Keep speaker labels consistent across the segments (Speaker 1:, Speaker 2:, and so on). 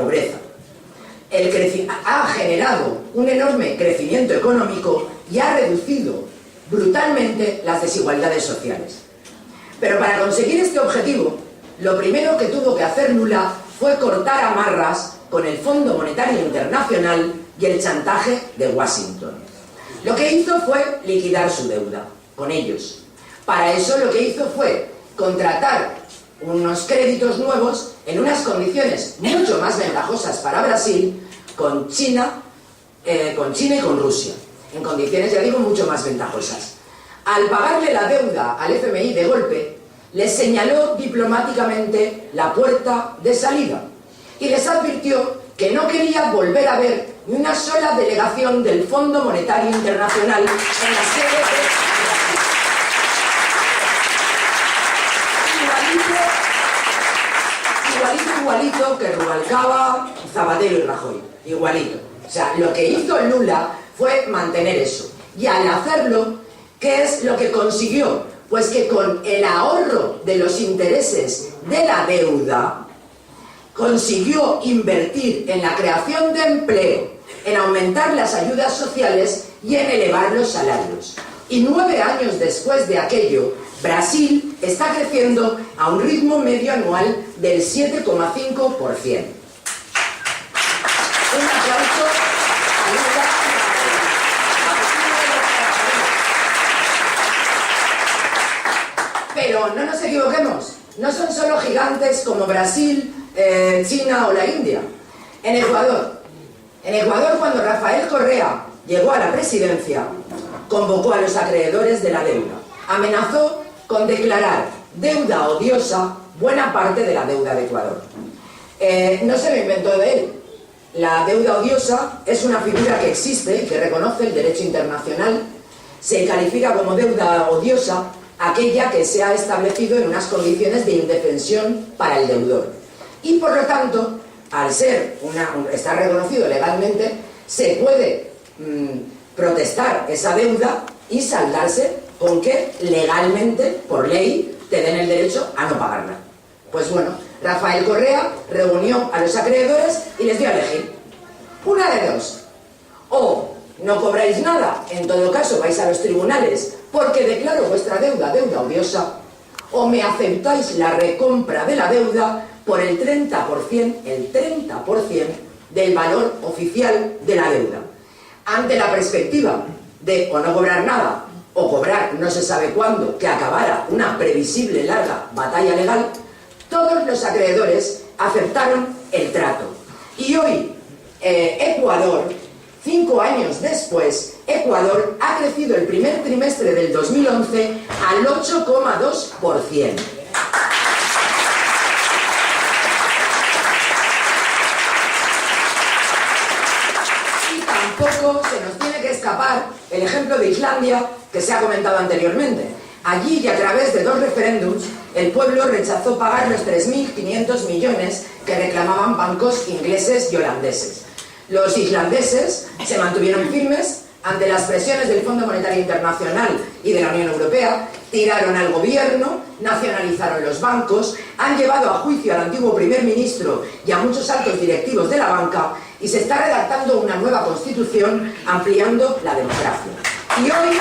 Speaker 1: pobreza. Ha generado un enorme crecimiento económico y ha reducido brutalmente las desigualdades sociales. Pero para conseguir este objetivo, lo primero que tuvo que hacer Lula fue cortar amarras con el Fondo Monetario Internacional y el chantaje de Washington. Lo que hizo fue liquidar su deuda con ellos. Para eso lo que hizo fue contratar unos créditos nuevos en unas condiciones mucho más ventajosas para Brasil con China y con Rusia, en condiciones, ya digo, mucho más ventajosas. Al pagarle la deuda al FMI de golpe, les señaló diplomáticamente la puerta de salida y les advirtió que no quería volver a ver ni una sola delegación del Fondo Monetario Internacional en la sede de Brasil. Igualito que Rubalcaba, Zapatero y Rajoy. Igualito. O sea, lo que hizo Lula fue mantener eso. Y al hacerlo, ¿qué es lo que consiguió? Pues que con el ahorro de los intereses de la deuda, consiguió invertir en la creación de empleo, en aumentar las ayudas sociales y en elevar los salarios. Y 9 años después de aquello, Brasil está creciendo a un ritmo medio anual del 7,5%. Un aplauso a Lula. Pero no nos equivoquemos, no son solo gigantes como Brasil, China o la India. En Ecuador, cuando Rafael Correa llegó a la presidencia, convocó a los acreedores de la deuda. Amenazó con declarar deuda odiosa buena parte de la deuda de Ecuador. No se lo inventó de él. La deuda odiosa es una figura que existe y que reconoce el derecho internacional. Se califica como deuda odiosa aquella que se ha establecido en unas condiciones de indefensión para el deudor. Y por lo tanto, al ser está reconocido legalmente, se puede protestar esa deuda y saldarse con que legalmente, por ley, te den el derecho a no pagarla. Pues bueno, Rafael Correa reunió a los acreedores y les dio a elegir. Una de dos. O no cobráis nada, en todo caso vais a los tribunales porque declaro vuestra deuda odiosa, o me aceptáis la recompra de la deuda por el 30% del valor oficial de la deuda. Ante la perspectiva de o no cobrar nada, o cobrar no se sabe cuándo, que acabara una previsible larga batalla legal, todos los acreedores aceptaron el trato. Y hoy, Ecuador, 5 años después, Ecuador ha crecido el primer trimestre del 2011 al 8,2%. Y tampoco se nos tiene que escapar el ejemplo de Islandia, que se ha comentado anteriormente. Allí, y a través de 2 referéndums, el pueblo rechazó pagar los 3.500 millones que reclamaban bancos ingleses y holandeses. Los islandeses se mantuvieron firmes ante las presiones del Fondo Monetario Internacional y de la Unión Europea, tiraron al gobierno, nacionalizaron los bancos, han llevado a juicio al antiguo primer ministro y a muchos altos directivos de la banca, y se está redactando una nueva constitución ampliando la democracia. Y hoy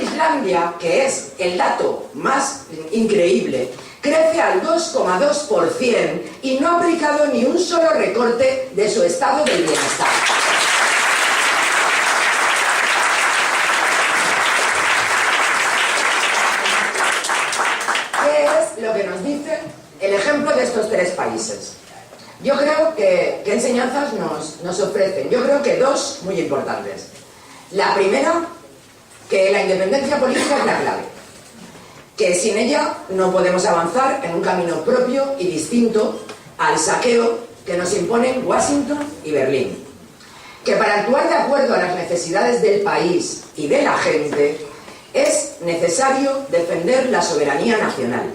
Speaker 1: Islandia, que es el dato más increíble, crece al 2,2% y no ha aplicado ni un solo recorte de su estado del bienestar. ¿Qué es lo que nos dice el ejemplo de estos 3 países? Yo creo que ¿qué enseñanzas nos ofrecen? Yo creo que 2 muy importantes. La primera, que la independencia política es la clave, que sin ella no podemos avanzar en un camino propio y distinto al saqueo que nos imponen Washington y Berlín. Que para actuar de acuerdo a las necesidades del país y de la gente es necesario defender la soberanía nacional.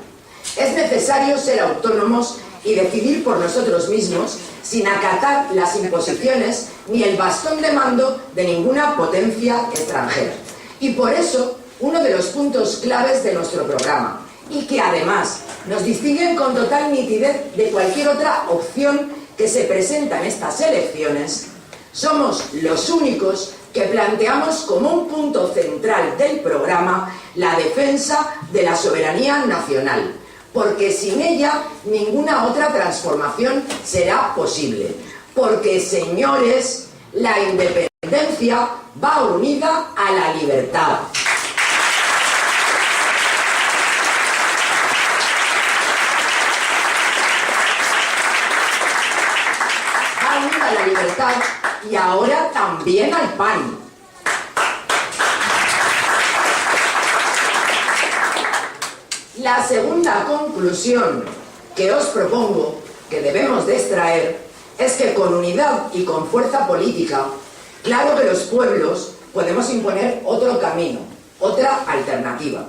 Speaker 1: Es necesario ser autónomos y decidir por nosotros mismos sin acatar las imposiciones ni el bastón de mando de ninguna potencia extranjera. Y por eso, uno de los puntos claves de nuestro programa y que además nos distinguen con total nitidez de cualquier otra opción que se presenta en estas elecciones, somos los únicos que planteamos como un punto central del programa la defensa de la soberanía nacional, porque sin ella ninguna otra transformación será posible. Porque, señores, la independencia va unida a la libertad. Va unida a la libertad y ahora también al pan. La segunda conclusión que os propongo que debemos de extraer es que con unidad y con fuerza política, claro que los pueblos podemos imponer otro camino, otra alternativa.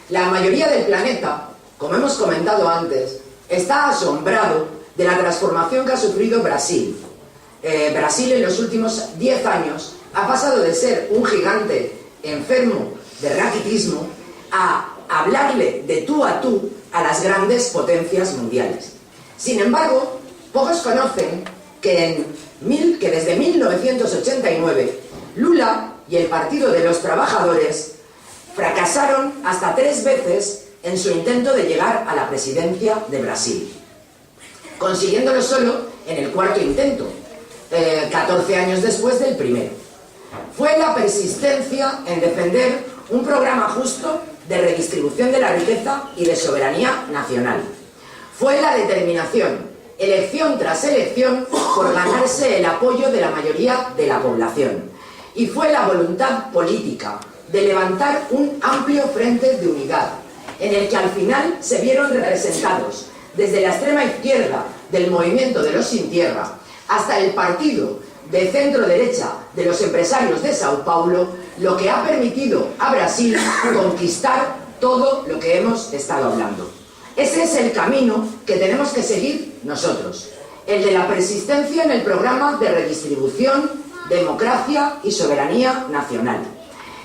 Speaker 1: La mayoría del planeta, como hemos comentado antes, está asombrado de la transformación que ha sufrido Brasil. Brasil en los últimos 10 años ha pasado de ser un gigante enfermo de raquitismo a hablarle de tú a tú a las grandes potencias mundiales. Sin embargo, pocos conocen que desde 1989 Lula y el Partido de los Trabajadores fracasaron hasta 3 veces en su intento de llegar a la presidencia de Brasil, consiguiéndolo solo en el 4.º intento, 14 años después del primero. Fue la persistencia en defender un programa justo de redistribución de la riqueza y de soberanía nacional. Fue la determinación, elección tras elección, por ganarse el apoyo de la mayoría de la población. Y fue la voluntad política de levantar un amplio frente de unidad, en el que al final se vieron representados desde la extrema izquierda del movimiento de los sin tierra hasta el partido de centro derecha de los empresarios de Sao Paulo, lo que ha permitido a Brasil conquistar todo lo que hemos estado hablando. Ese es el camino que tenemos que seguir nosotros, el de la persistencia en el programa de redistribución, democracia y soberanía nacional,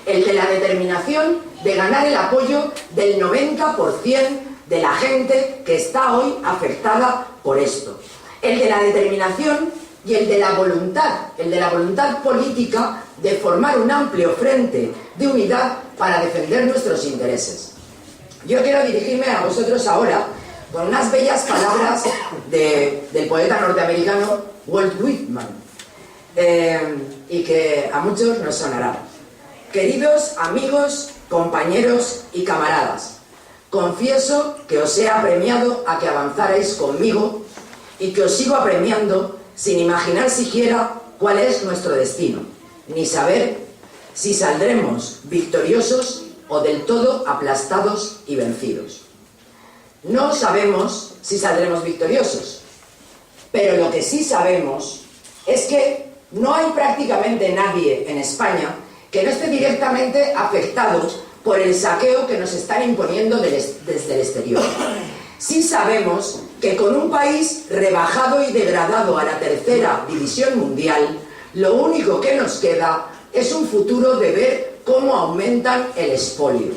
Speaker 1: el de la determinación de ganar el apoyo del 90% de la gente que está hoy afectada por esto, el de la determinación y el de la voluntad política de formar un amplio frente de unidad para defender nuestros intereses. Yo quiero dirigirme a vosotros ahora con unas bellas palabras del poeta norteamericano Walt Whitman, y que a muchos nos sonará. Queridos amigos, compañeros y camaradas, confieso que os he apremiado a que avanzarais conmigo y que os sigo apremiando sin imaginar siquiera cuál es nuestro destino, ni saber si saldremos victoriosos o del todo aplastados y vencidos. No sabemos si saldremos victoriosos, pero lo que sí sabemos es que no hay prácticamente nadie en España que no esté directamente afectado por el saqueo que nos están imponiendo desde el exterior. Sí sabemos que con un país rebajado y degradado a la 3ª división mundial, lo único que nos queda es un futuro de ver cómo aumentan el expolio.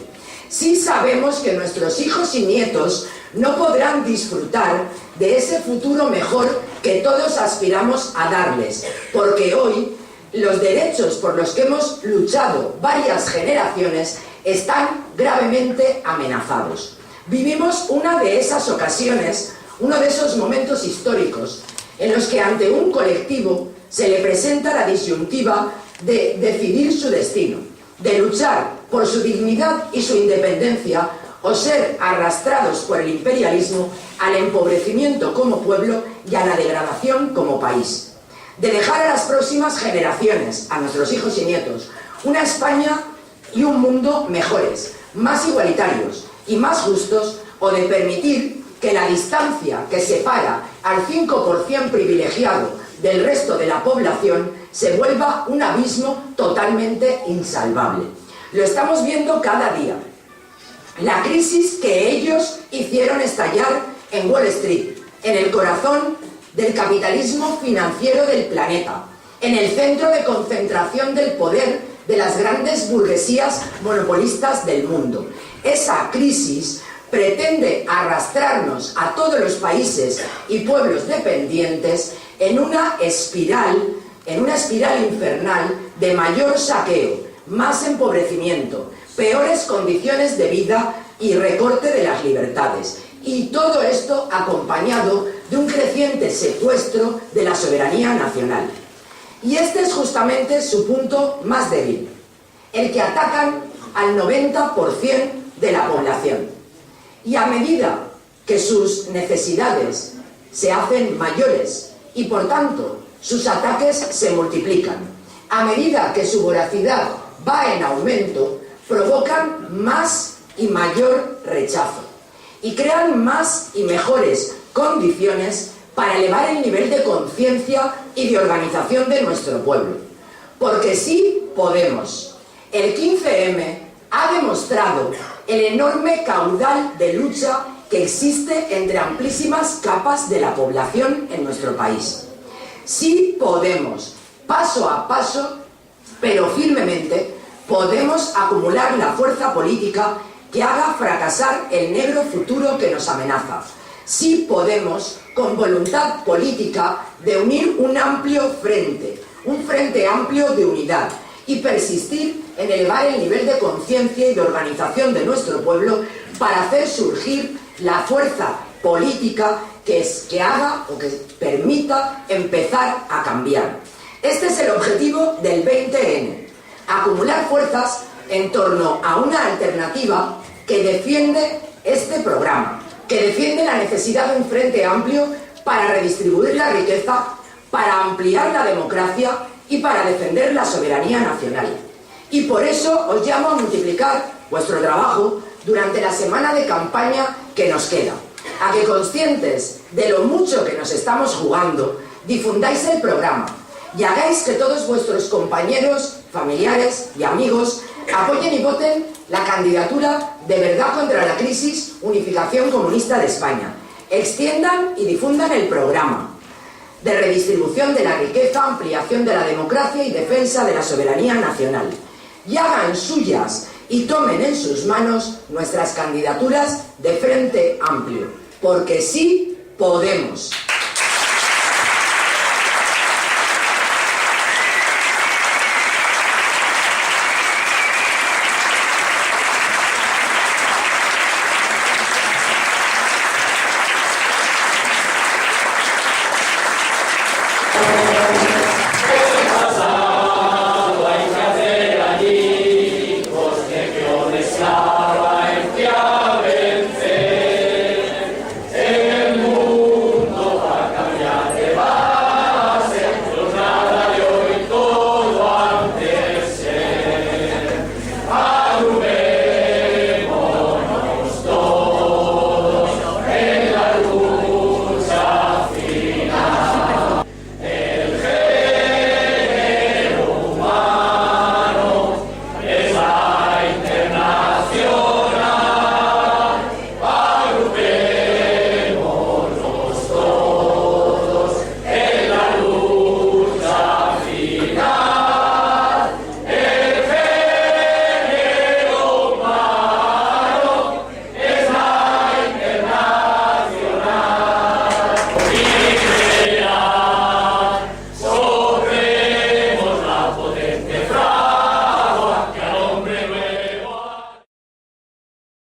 Speaker 1: Sí sabemos que nuestros hijos y nietos no podrán disfrutar de ese futuro mejor que todos aspiramos a darles, porque hoy los derechos por los que hemos luchado varias generaciones están gravemente amenazados. Vivimos una de esas ocasiones, uno de esos momentos históricos en los que ante un colectivo se le presenta la disyuntiva de decidir su destino, de luchar por su dignidad y su independencia o ser arrastrados por el imperialismo al empobrecimiento como pueblo y a la degradación como país, de dejar a las próximas generaciones, a nuestros hijos y nietos, una España y un mundo mejores, más igualitarios y más justos, o de permitir que la distancia que separa al 5% privilegiado del resto de la población se vuelva un abismo totalmente insalvable. Lo estamos viendo cada día. La crisis que ellos hicieron estallar en Wall Street, en el corazón del capitalismo financiero del planeta, en el centro de concentración del poder de las grandes burguesías monopolistas del mundo. Esa crisis pretende arrastrarnos a todos los países y pueblos dependientes en una espiral infernal de mayor saqueo, más empobrecimiento, peores condiciones de vida y recorte de las libertades. Y todo esto acompañado de un creciente secuestro de la soberanía nacional. Y este es justamente su punto más débil, el que atacan al 90% de la población. Y a medida que sus necesidades se hacen mayores y por tanto sus ataques se multiplican, a medida que su voracidad va en aumento, provocan más y mayor rechazo y crean más y mejores condiciones para elevar el nivel de conciencia y de organización de nuestro pueblo. Porque sí podemos. El 15M ha demostrado el enorme caudal de lucha que existe entre amplísimas capas de la población en nuestro país. Sí podemos, paso a paso, pero firmemente, podemos acumular la fuerza política que haga fracasar el negro futuro que nos amenaza. Sí podemos, con voluntad política, de unir un frente amplio de unidad, y persistir en elevar el nivel de conciencia y de organización de nuestro pueblo para hacer surgir la fuerza política que haga o que permita empezar a cambiar. Este es el objetivo del 20N, acumular fuerzas en torno a una alternativa que defiende este programa, que defiende la necesidad de un frente amplio para redistribuir la riqueza, para ampliar la democracia y para defender la soberanía nacional. Y por eso os llamo a multiplicar vuestro trabajo durante la semana de campaña que nos queda, a que, conscientes de lo mucho que nos estamos jugando, difundáis el programa y hagáis que todos vuestros compañeros, familiares y amigos apoyen y voten la candidatura de Verdad contra la Crisis, Unificación Comunista de España. Extiendan y difundan el programa de redistribución de la riqueza, ampliación de la democracia y defensa de la soberanía nacional. Y hagan suyas y tomen en sus manos nuestras candidaturas de Frente Amplio, porque sí podemos.